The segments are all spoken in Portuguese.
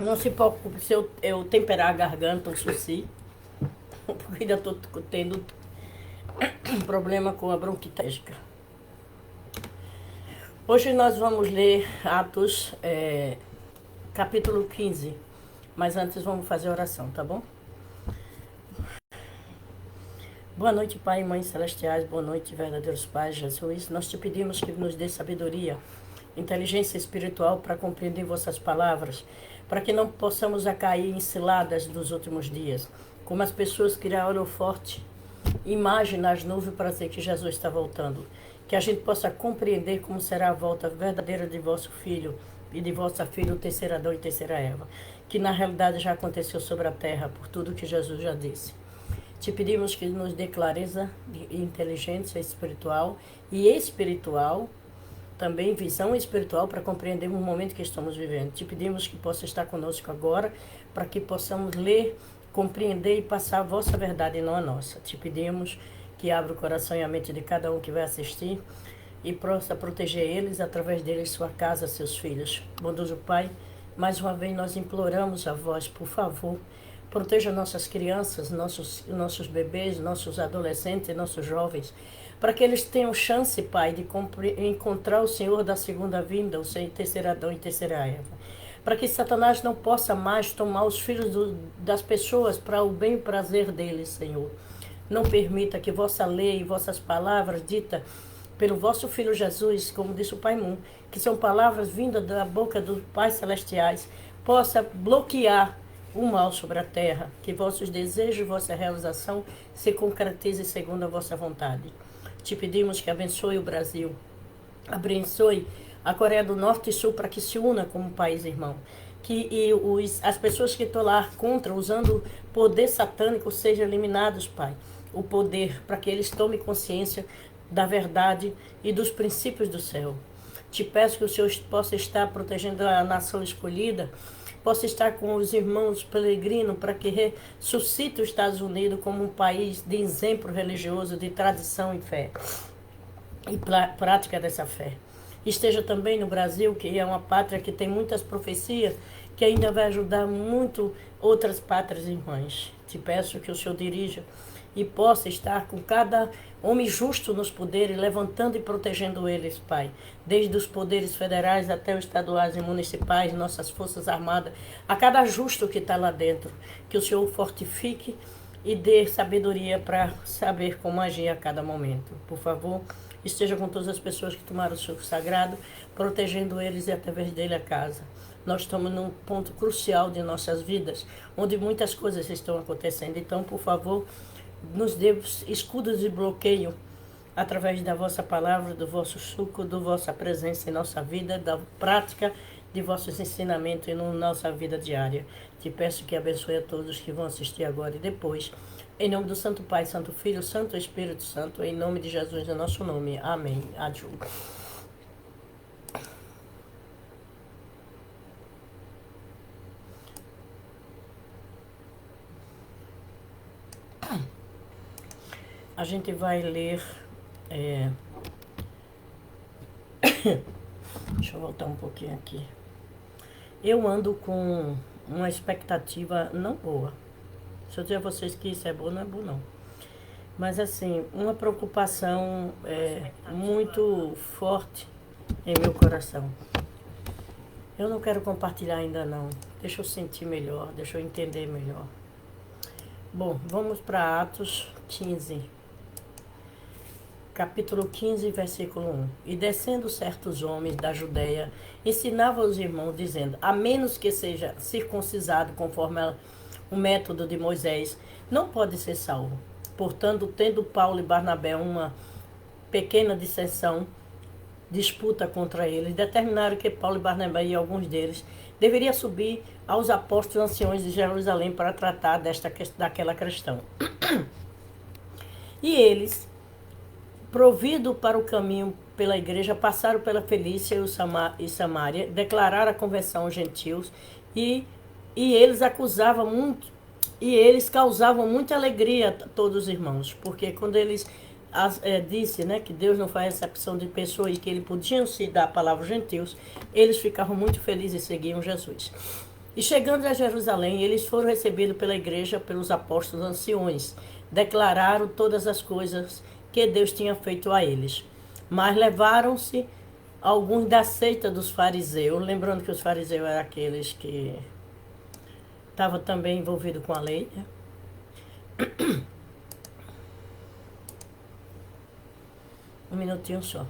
Não se preocupe se eu temperar a garganta, o sussi, porque ainda estou tendo um problema com a bronquite alérgica. Hoje nós vamos ler Atos, capítulo 15. Mas antes vamos fazer oração, tá bom? Boa noite, Pai e Mãe Celestiais. Boa noite, verdadeiros pais, Jesus. Nós te pedimos que nos dê sabedoria, inteligência espiritual para compreender vossas palavras, para que não possamos cair em ciladas dos últimos dias, como as pessoas criaram forte imagem nas nuvens para dizer que Jesus está voltando. Que a gente possa compreender como será a volta verdadeira de vosso Filho e de vossa filha, o terceiro Adão e terceira Eva, que na realidade já aconteceu sobre a terra, por tudo que Jesus já disse. Te pedimos que nos dê clareza e inteligência espiritual e espiritual, também visão espiritual para compreender o momento que estamos vivendo. Te pedimos que possa estar conosco agora, para que possamos ler, compreender e passar a vossa verdade e não a nossa. Te pedimos que abra o coração e a mente de cada um que vai assistir e possa proteger eles, através deles, sua casa, seus filhos. Bondoso Pai, mais uma vez nós imploramos a vós, por favor, proteja nossas crianças, nossos bebês, nossos adolescentes, nossos jovens, para que eles tenham chance, Pai, de encontrar o Senhor da segunda vinda, o terceiro Adão e terceira Eva. Para que Satanás não possa mais tomar os filhos das pessoas para o bem e prazer deles, Senhor. Não permita que vossa lei e vossas palavras ditas pelo vosso Filho Jesus, como disse o Pai Moon, que são palavras vindas da boca dos Pais Celestiais, possa bloquear o mal sobre a terra, que vossos desejos e vossa realização se concretizem segundo a vossa vontade. Te pedimos que abençoe o Brasil, abençoe a Coreia do Norte e Sul para que se una como país irmão. Que as pessoas que estão lá contra, usando poder satânico, sejam eliminados, Pai. O poder, para que eles tomem consciência da verdade e dos princípios do céu. Te peço que o Senhor possa estar protegendo a nação escolhida, possa estar com os irmãos peregrinos para que ressuscite os Estados Unidos como um país de exemplo religioso, de tradição e fé, e prática dessa fé. Esteja também no Brasil, que é uma pátria que tem muitas profecias, que ainda vai ajudar muito outras pátrias irmãs. Te peço que o Senhor dirija e possa estar com cada homem justo nos poderes, levantando e protegendo eles, Pai. Desde os poderes federais até os estaduais e municipais, nossas forças armadas, a cada justo que está lá dentro. Que o Senhor fortifique e dê sabedoria para saber como agir a cada momento. Por favor, esteja com todas as pessoas que tomaram o suco sagrado, protegendo eles e através dele a casa. Nós estamos num ponto crucial de nossas vidas, onde muitas coisas estão acontecendo. Então, por favor, nos dê escudos de bloqueio através da vossa palavra, do vosso suco, da vossa presença em nossa vida, da prática de vossos ensinamentos e na nossa vida diária. Te peço que abençoe a todos que vão assistir agora e depois. Em nome do Santo Pai, Santo Filho, Santo Espírito Santo, em nome de Jesus, em nosso nome. Amém. Adiós. A gente vai ler... Deixa eu voltar um pouquinho aqui. Eu ando com uma expectativa não boa. Se eu dizer a vocês que isso é bom, não é bom não. Mas assim, uma preocupação muito forte em meu coração. Eu não quero compartilhar ainda não. Deixa eu sentir melhor, deixa eu entender melhor. Bom, vamos para Atos 15. Capítulo 15, versículo 1. E descendo certos homens da Judéia, ensinavam os irmãos, dizendo: a menos que seja circuncisado conforme o método de Moisés, não pode ser salvo. Portanto, tendo Paulo e Barnabé uma pequena dissensão, disputa contra eles, determinaram que Paulo e Barnabé e alguns deles deveriam subir aos apóstolos anciões de Jerusalém para tratar daquela questão. E eles, provido para o caminho pela igreja, passaram pela Felícia e Samaria, declararam a conversão aos gentios e eles acusavam muito, e eles causavam muita alegria a todos os irmãos, porque quando eles disse, né, que Deus não faz exceção de pessoas e que ele podiam se dar a palavra aos gentios, eles ficavam muito felizes e seguiam Jesus. E chegando a Jerusalém, eles foram recebidos pela igreja, pelos apóstolos anciões. Declararam todas as coisas que Deus tinha feito a eles. Mas levaram-se alguns da seita dos fariseus, lembrando que os fariseus eram aqueles que estavam também envolvidos com a lei, né? Um minutinho só.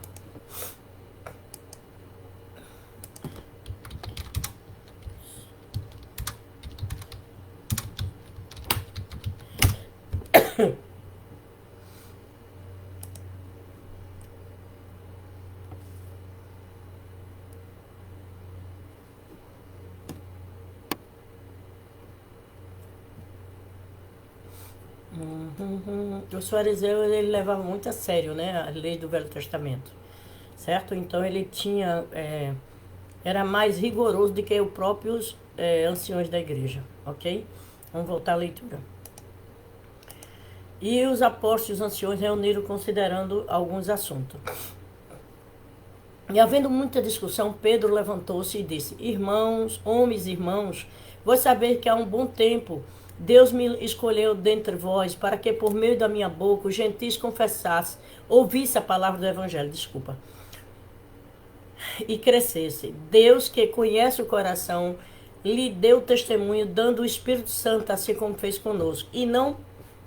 Os fariseus, ele levavam muito a sério, né, a lei do Velho Testamento, certo? Então ele tinha, era mais rigoroso do que os próprios anciões da igreja, ok? Vamos voltar à leitura. E os apóstolos e os anciões reuniram considerando alguns assuntos. E havendo muita discussão, Pedro levantou-se e disse: Irmãos, homens e irmãos, vós saber que há um bom tempo Deus me escolheu dentre vós para que por meio da minha boca os gentis confessassem, ouvisse a palavra do evangelho, e crescesse. Deus, que conhece o coração, lhe deu testemunho, dando o Espírito Santo, assim como fez conosco, e não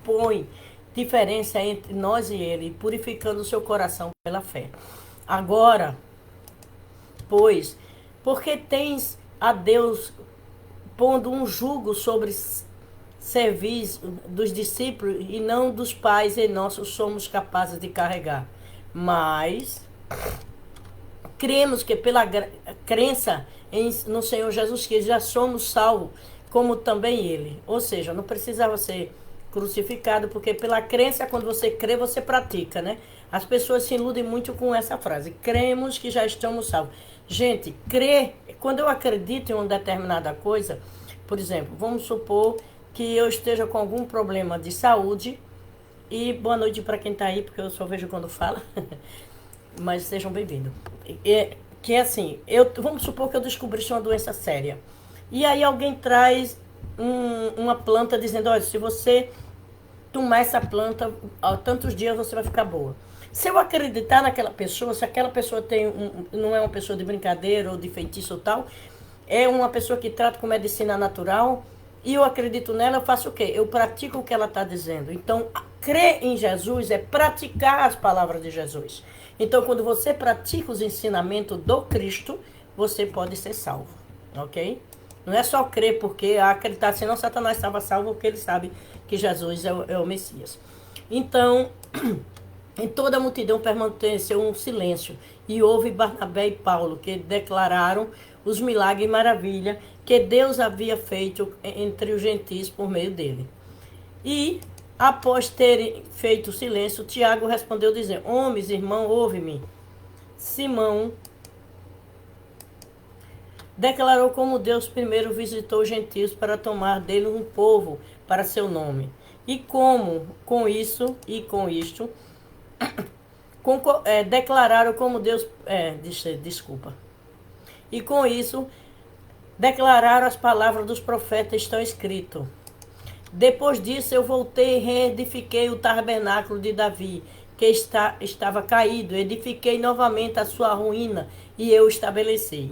põe diferença entre nós e ele, purificando o seu coração pela fé. Agora, pois, porque tens a Deus pondo um jugo sobre servis dos discípulos e não dos pais e nossos somos capazes de carregar. Mas cremos que pela crença no Senhor Jesus Cristo já somos salvos, como também ele. Ou seja, não precisava ser crucificado, porque pela crença, quando você crê, você pratica, né? As pessoas se iludem muito com essa frase. Cremos que já estamos salvos. Gente, crer, quando eu acredito em uma determinada coisa, por exemplo, vamos supor que eu esteja com algum problema de saúde, e boa noite para quem está aí, porque eu só vejo quando fala, mas sejam bem-vindos. Que é assim, vamos supor que eu descobrisse uma doença séria, e aí alguém traz uma planta dizendo, olha, se você tomar essa planta, há tantos dias você vai ficar boa. Se eu acreditar naquela pessoa, se aquela pessoa não é uma pessoa de brincadeira ou de feitiço ou tal, é uma pessoa que trata com medicina natural, e eu acredito nela, eu faço o quê? Eu pratico o que ela está dizendo. Então, crer em Jesus é praticar as palavras de Jesus. Então, quando você pratica os ensinamentos do Cristo, você pode ser salvo, ok? Não é só crer porque acreditar, senão Satanás estava salvo, porque ele sabe que Jesus é o Messias. Então, em toda a multidão permaneceu um silêncio, e houve Barnabé e Paulo, que declararam os milagres e maravilhas que Deus havia feito entre os gentis por meio dele. E, após terem feito silêncio, Tiago respondeu dizendo, homens, irmão, ouve-me. Simão declarou como Deus primeiro visitou os gentios para tomar dele um povo para seu nome. E como, com isso e com isto, declararam como Deus... desculpa. E com isso, declararam as palavras dos profetas, estão escritas. Depois disso, eu voltei e reedifiquei o tabernáculo de Davi, que estava caído. Edifiquei novamente a sua ruína e eu estabeleci.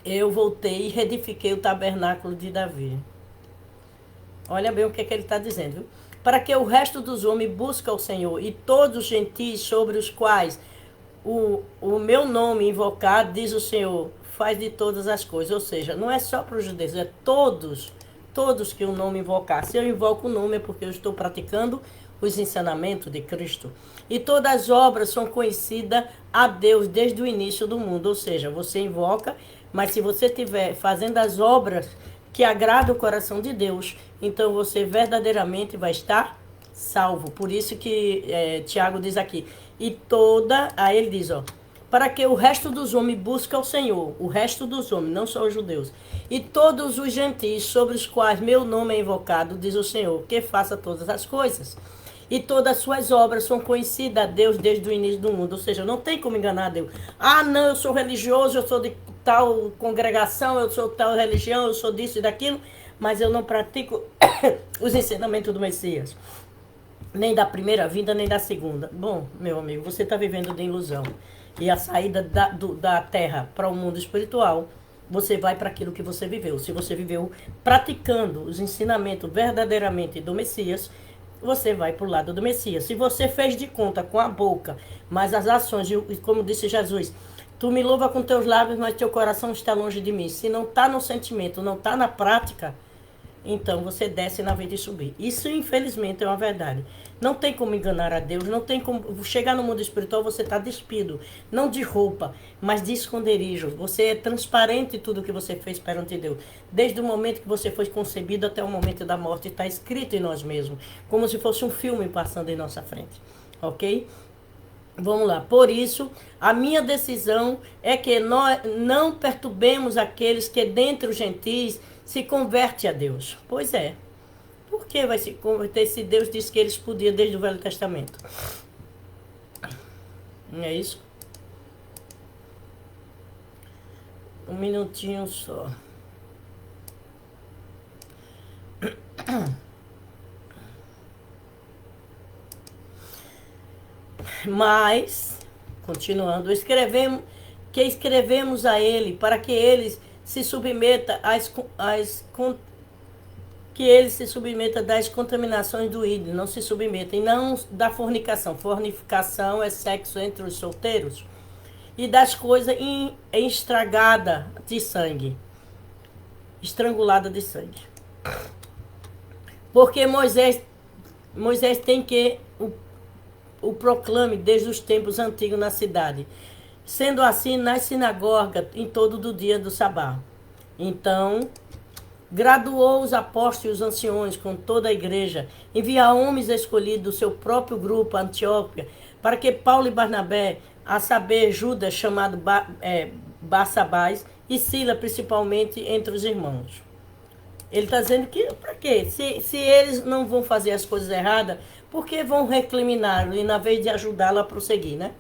Eu voltei e reedifiquei o tabernáculo de Davi. Olha bem o que ele está dizendo, viu? Para que o resto dos homens busque o Senhor, e todos os gentis sobre os quais o meu nome invocado, diz o Senhor, faz de todas as coisas. Ou seja, não é só para os judeus, é todos que o nome invocar. Se eu invoco o nome é porque eu estou praticando os ensinamentos de Cristo. E todas as obras são conhecidas a Deus desde o início do mundo. Ou seja, você invoca, mas se você estiver fazendo as obras que agradam o coração de Deus, então você verdadeiramente vai estar salvo. Por isso que Tiago diz aqui, aí ele diz, para que o resto dos homens busque ao Senhor, o resto dos homens, não só os judeus, e todos os gentis sobre os quais meu nome é invocado, diz o Senhor, que faça todas as coisas. e todas as suas obras são conhecidas a Deus desde o início do mundo. Ou seja, não tem como enganar a Deus. Ah, não, eu sou religioso, eu sou de tal congregação, eu sou tal religião, eu sou disso e daquilo, mas eu não pratico os ensinamentos do Messias. Nem da primeira vinda, nem da segunda. Bom, meu amigo, você está vivendo de ilusão. E a saída da terra para o mundo espiritual, você vai para aquilo que você viveu. Se você viveu praticando os ensinamentos verdadeiramente do Messias, você vai para o lado do Messias. Se você fez de conta com a boca, mas as ações, e como disse Jesus, tu me louva com teus lábios, mas teu coração está longe de mim. Se não está no sentimento, não está na prática, então você desce na vez de subir. Isso, infelizmente, é uma verdade. Não tem como enganar a Deus, não tem como chegar no mundo espiritual, você está despido, não de roupa, mas de esconderijo. Você é transparente em tudo que você fez perante Deus. Desde o momento que você foi concebido até o momento da morte, está escrito em nós mesmos, como se fosse um filme passando em nossa frente. Ok? Vamos lá. Por isso, a minha decisão é que nós não perturbemos aqueles que dentre os gentis se converte a Deus. Pois é. Por que vai se converter se Deus disse que eles podiam desde o Velho Testamento? Não é isso? Um minutinho só. Mas, continuando, escrevemos a ele para que ele se submeta que ele se submeta das contaminações do ídolo, não se submeta, e não da fornicação. Fornicação é sexo entre os solteiros. E das coisas estragadas de sangue. Estrangulada de sangue. Porque Moisés tem que o proclame desde os tempos antigos na cidade. Sendo assim, nas sinagogas, em todo o dia do sabá. Então, graduou os apóstolos e os anciões com toda a igreja, envia homens escolhidos do seu próprio grupo, a Antioquia, para que Paulo e Barnabé, a saber, Judas, chamado Barsabás, e Sila, principalmente, entre os irmãos. Ele está dizendo que, para quê? Se eles não vão fazer as coisas erradas, por que vão recriminá-lo e, na vez de ajudá-lo a prosseguir, né?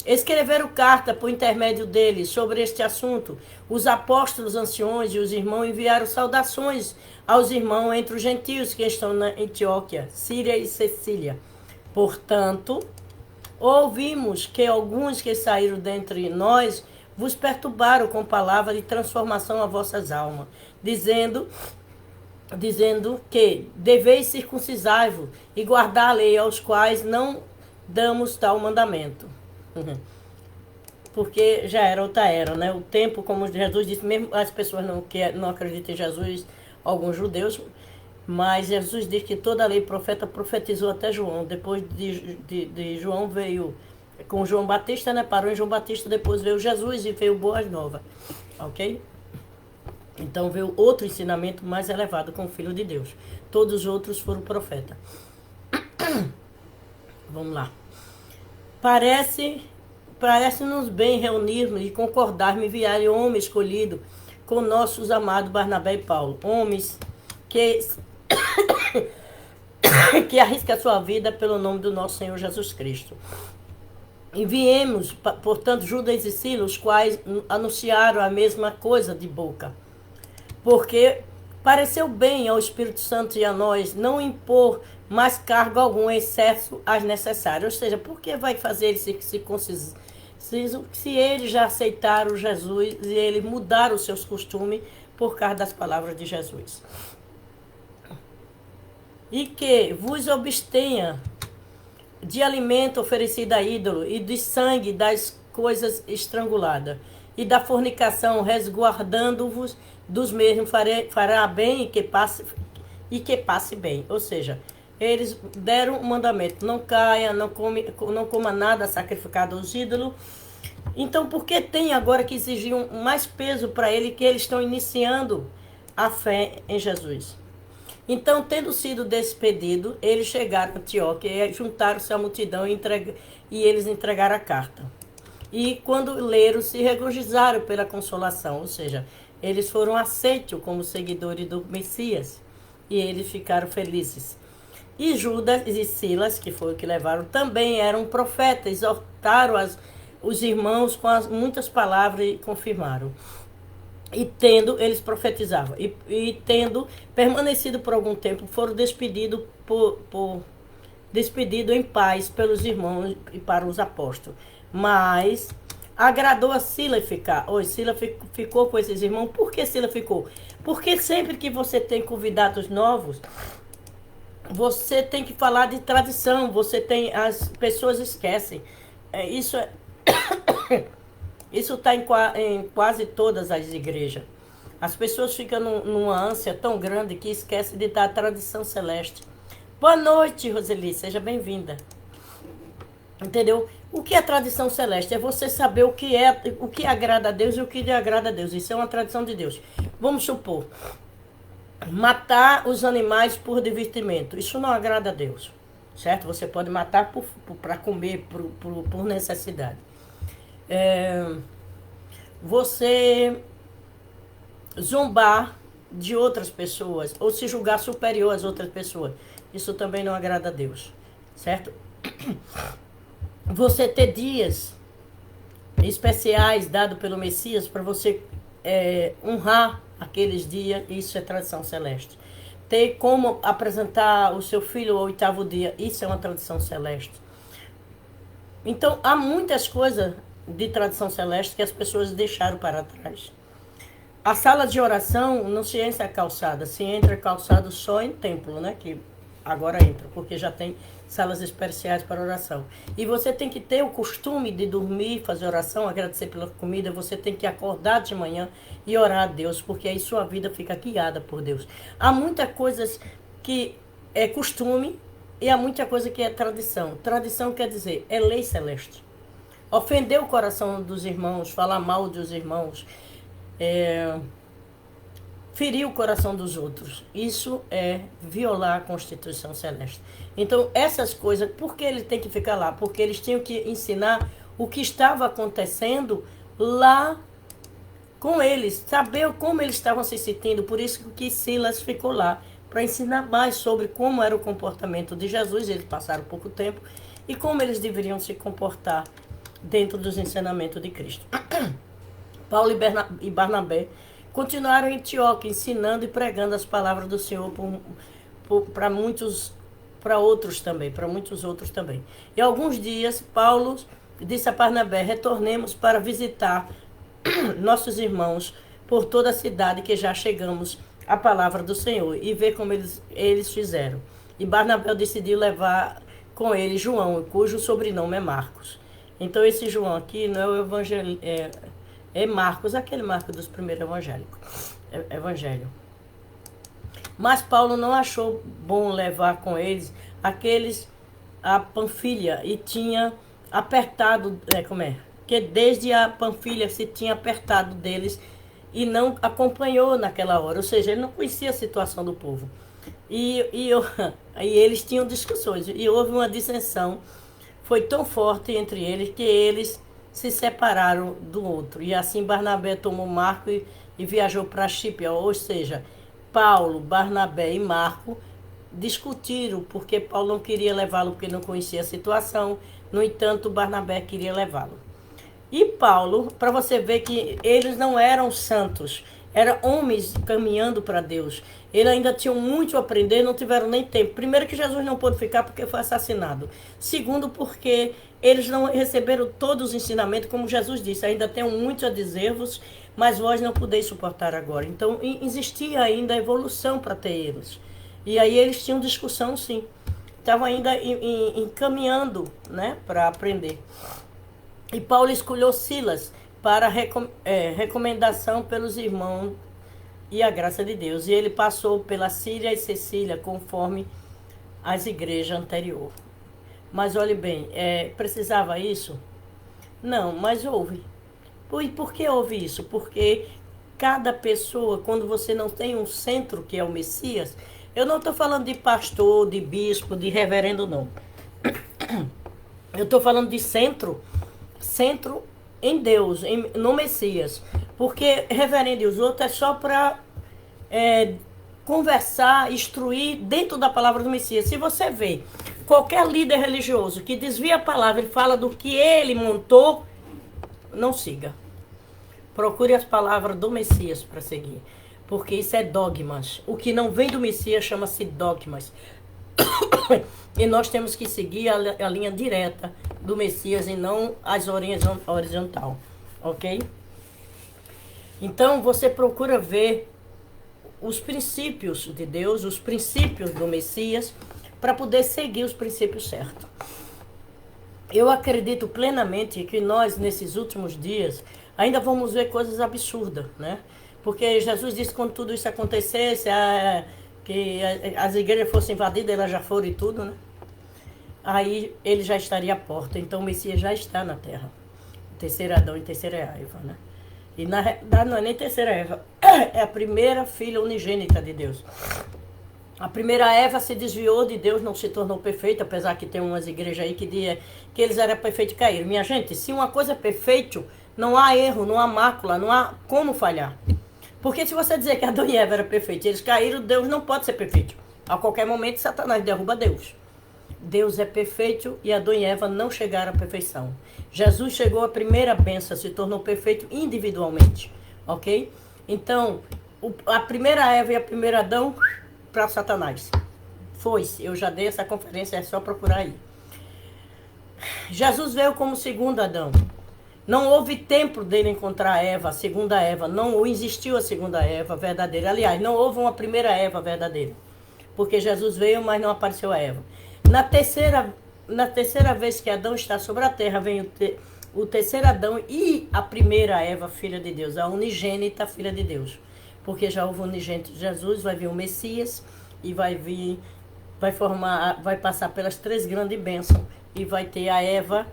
Escreveram carta por intermédio deles sobre este assunto. Os apóstolos anciões e os irmãos enviaram saudações aos irmãos entre os gentios que estão na Antioquia, Síria e Sicília. Portanto, ouvimos que alguns que saíram dentre nós vos perturbaram com palavra de transformação a vossas almas, dizendo que deveis circuncisar-vos e guardar a lei, aos quais não damos tal mandamento. Porque já era outra era, né? O tempo, como Jesus disse, mesmo as pessoas não acreditam em Jesus, alguns judeus, mas Jesus diz que toda a lei profeta profetizou até João. Depois de João veio com João Batista, né? Parou em João Batista, depois veio Jesus e veio Boas Novas, ok? Então veio outro ensinamento mais elevado com o Filho de Deus. Todos os outros foram profetas. Vamos lá. Parece-nos bem reunirmos e concordarmos em enviar homem escolhido com nossos amados Barnabé e Paulo. Homens que arriscam a sua vida pelo nome do nosso Senhor Jesus Cristo. Enviemos, portanto, Judas e Silas, os quais anunciaram a mesma coisa de boca. Porque pareceu bem ao Espírito Santo e a nós não impor mais cargo algum, excesso as necessárias. Ou seja, por que vai fazer eles se circuncisam se eles já aceitaram Jesus e eles mudaram os seus costumes por causa das palavras de Jesus? E que vos abstenha de alimento oferecido a ídolo e de sangue das coisas estranguladas e da fornicação, resguardando-vos dos mesmos, fará bem e que passe bem. Ou seja, eles deram o mandamento: não caia, não coma nada sacrificado aos ídolos. Então, por que tem agora que exigir mais peso para ele, que eles estão iniciando a fé em Jesus? Então, tendo sido despedido, eles chegaram a Antioquia e juntaram-se à multidão e eles entregaram a carta. E quando leram, se regozijaram pela consolação, ou seja, eles foram aceitos como seguidores do Messias e eles ficaram felizes. E Judas e Silas, que foi o que levaram, também eram profetas, exortaram os irmãos com muitas palavras e confirmaram. E tendo, eles profetizavam, e tendo permanecido por algum tempo, foram despedidos despedido em paz pelos irmãos e para os apóstolos. Mas agradou a Sila ficar. Sila ficou com esses irmãos. Por que Sila ficou? Porque sempre que você tem convidados novos, você tem que falar de tradição. As pessoas esquecem. Isso está em quase todas as igrejas. As pessoas ficam numa ânsia tão grande que esquecem de dar a tradição celeste. Boa noite, Roseli, seja bem-vinda. Entendeu? O que é tradição celeste? É você saber o que agrada a Deus e o que lhe agrada a Deus. Isso é uma tradição de Deus. Vamos supor, matar os animais por divertimento. Isso não agrada a Deus, certo? Você pode matar para comer, por necessidade. Você zombar de outras pessoas ou se julgar superior às outras pessoas. Isso também não agrada a Deus, certo? Você ter dias especiais dados pelo Messias para você honrar aqueles dias, isso é tradição celeste. Ter como apresentar o seu filho ao 8º dia, isso é uma tradição celeste. Então, há muitas coisas de tradição celeste que as pessoas deixaram para trás. A sala de oração não se entra calçada, se entra calçado só em templo, né? Que agora entra, porque já tem salas especiais para oração. E você tem que ter o costume de dormir, fazer oração, agradecer pela comida. Você tem que acordar de manhã e orar a Deus, porque aí sua vida fica guiada por Deus. Há muitas coisas que é costume e há muita coisa que é tradição. Tradição quer dizer, é lei celeste. Ofender o coração dos irmãos, falar mal dos irmãos, ferir o coração dos outros. Isso é violar a Constituição Celeste. Então, essas coisas, por que ele tem que ficar lá? Porque eles tinham que ensinar o que estava acontecendo lá com eles, saber como eles estavam se sentindo. Por isso que Silas ficou lá, para ensinar mais sobre como era o comportamento de Jesus. Eles passaram pouco tempo e como eles deveriam se comportar dentro dos ensinamentos de Cristo. Paulo e Barnabé continuaram em Antioquia, ensinando e pregando as palavras do Senhor para muitos outros também. E alguns dias, Paulo disse a Barnabé, retornemos para visitar nossos irmãos por toda a cidade, que já chegamos à palavra do Senhor, e ver como eles fizeram. E Barnabé decidiu levar com ele João, cujo sobrenome é Marcos. Então esse João aqui não é o evangelho, é Marcos, aquele Marcos dos primeiros evangelhos. Mas Paulo não achou bom levar com eles a Panfilha, e tinha apertado, que desde a Panfilha se tinha apertado deles e não acompanhou naquela hora, ou seja, ele não conhecia a situação do povo. E eles tinham discussões, e houve uma dissensão, foi tão forte entre eles que eles se separaram do outro. E assim Barnabé tomou Marco e viajou para Chipre, ou seja, Paulo, Barnabé e Marco discutiram, porque Paulo não queria levá-lo porque não conhecia a situação, no entanto Barnabé queria levá-lo. E Paulo, para você ver que eles não eram santos, eram homens caminhando para Deus. Eles ainda tinham muito a aprender, não tiveram nem tempo. Primeiro que Jesus não pôde ficar porque foi assassinado. Segundo, porque eles não receberam todos os ensinamentos, como Jesus disse, ainda tenho muito a dizer-vos, mas vós não podeis suportar agora. Então, existia ainda evolução para ter eles. E aí eles tinham discussão, sim. Estavam ainda encaminhando, né, para aprender. E Paulo escolheu Silas para recomendação pelos irmãos e a graça de Deus. E ele passou pela Síria e Cecília, conforme as igrejas anteriores. Mas olhe bem, precisava isso? Não, mas houve. E por que houve isso? Porque cada pessoa, quando você não tem um centro que é o Messias, eu não estou falando de pastor, de bispo, de reverendo, não. Eu estou falando de centro em Deus, no Messias. Porque reverendo e os outros é só para conversar, instruir dentro da palavra do Messias. Se você vê qualquer líder religioso que desvia a palavra e fala do que ele montou, não siga. Procure as palavras do Messias para seguir. Porque isso é dogmas. O que não vem do Messias chama-se dogmas. E nós temos que seguir a linha direta do Messias e não as horizontal. Ok? Então você procura ver os princípios de Deus, os princípios do Messias, para poder seguir os princípios certos. Eu acredito plenamente que nós, nesses últimos dias, ainda vamos ver coisas absurdas, né? Porque Jesus disse que quando tudo isso acontecesse, que as igrejas fossem invadidas, elas já foram e tudo, né? Aí ele já estaria à porta. Então o Messias já está na terra. Terceiro Adão e terceira Eva, né? E na realidade não é nem terceira Eva, é a primeira filha unigênita de Deus. A primeira Eva se desviou de Deus, não se tornou perfeita, apesar que tem umas igrejas aí que dizem que eles eram perfeitos e caíram. Minha gente, se uma coisa é perfeita, não há erro, não há mácula, não há como falhar. Porque se você dizer que Adão e Eva eram perfeitos, eles caíram, Deus não pode ser perfeito. A qualquer momento, Satanás derruba Deus. Deus é perfeito e Adão e Eva não chegaram à perfeição. Jesus chegou à primeira bênção, se tornou perfeito individualmente. Ok? Então, a primeira Eva e a primeira Adão para Satanás. Foi-se. Eu já dei essa conferência, é só procurar aí. Jesus veio como segundo Adão. Não houve tempo dele encontrar a Eva, a segunda Eva. Não existiu a segunda Eva verdadeira. Aliás, não houve uma primeira Eva verdadeira. Porque Jesus veio, mas não apareceu a Eva. Na terceira vez que Adão está sobre a terra, vem o terceiro Adão e a primeira Eva, filha de Deus. A unigênita, filha de Deus. Porque já houve o unigênito de Jesus, vai vir o Messias e vai passar pelas três grandes bênçãos. E vai ter a Eva,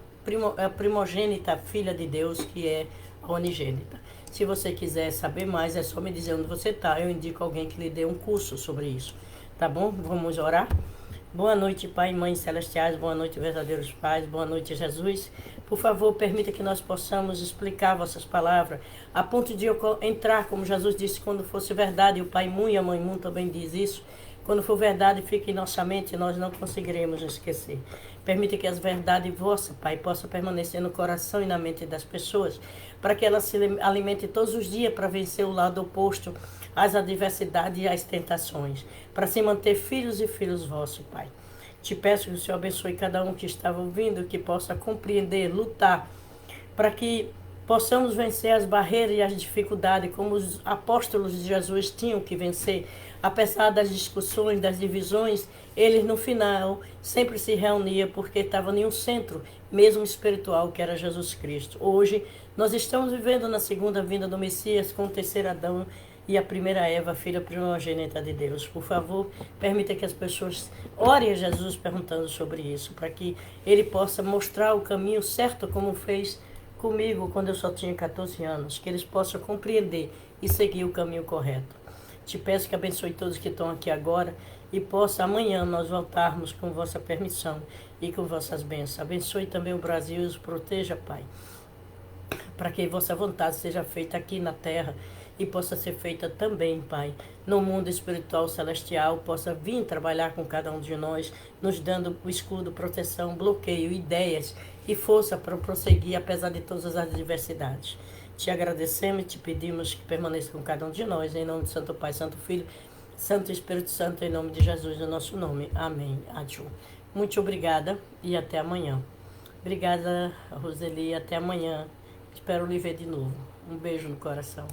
a primogênita, filha de Deus, que é a unigênita. Se você quiser saber mais, é só me dizer onde você está. Eu indico alguém que lhe dê um curso sobre isso. Tá bom? Vamos orar? Boa noite, Pai e Mãe Celestiais. Boa noite, verdadeiros pais. Boa noite, Jesus. Por favor, permita que nós possamos explicar vossas palavras, a ponto de eu entrar, como Jesus disse, quando fosse verdade. O Pai Mu e a Mãe Mu também diz isso. Quando for verdade, fique em nossa mente e nós não conseguiremos esquecer. Permita que as verdades vossas, Pai, possam permanecer no coração e na mente das pessoas, para que elas se alimentem todos os dias para vencer o lado oposto às adversidades e às tentações, para se manter filhos e filhos vossos, Pai. Te peço que o Senhor abençoe cada um que estava ouvindo, que possa compreender, lutar, para que possamos vencer as barreiras e as dificuldades, como os apóstolos de Jesus tinham que vencer. Apesar das discussões, das divisões, eles no final sempre se reuniam porque estavam em um centro, mesmo espiritual, que era Jesus Cristo. Hoje, nós estamos vivendo na segunda vinda do Messias com o terceiro Adão e a primeira Eva, filha primogênita de Deus. Por favor, permita que as pessoas orem a Jesus perguntando sobre isso, para que ele possa mostrar o caminho certo, como fez comigo quando eu só tinha 14 anos, que eles possam compreender e seguir o caminho correto. Te peço que abençoe todos que estão aqui agora e possa amanhã nós voltarmos com vossa permissão e com vossas bênçãos. Abençoe também o Brasil e os proteja, Pai, para que vossa vontade seja feita aqui na terra e possa ser feita também, Pai, no mundo espiritual celestial, possa vir trabalhar com cada um de nós, nos dando o escudo, proteção, bloqueio, ideias e força para prosseguir apesar de todas as adversidades. Te agradecemos e te pedimos que permaneça com cada um de nós, em nome de Santo Pai, Santo Filho, Santo Espírito Santo, em nome de Jesus, no nosso nome. Amém. Adiu. Muito obrigada e até amanhã. Obrigada, Roseli, até amanhã. Espero lhe ver de novo. Um beijo no coração.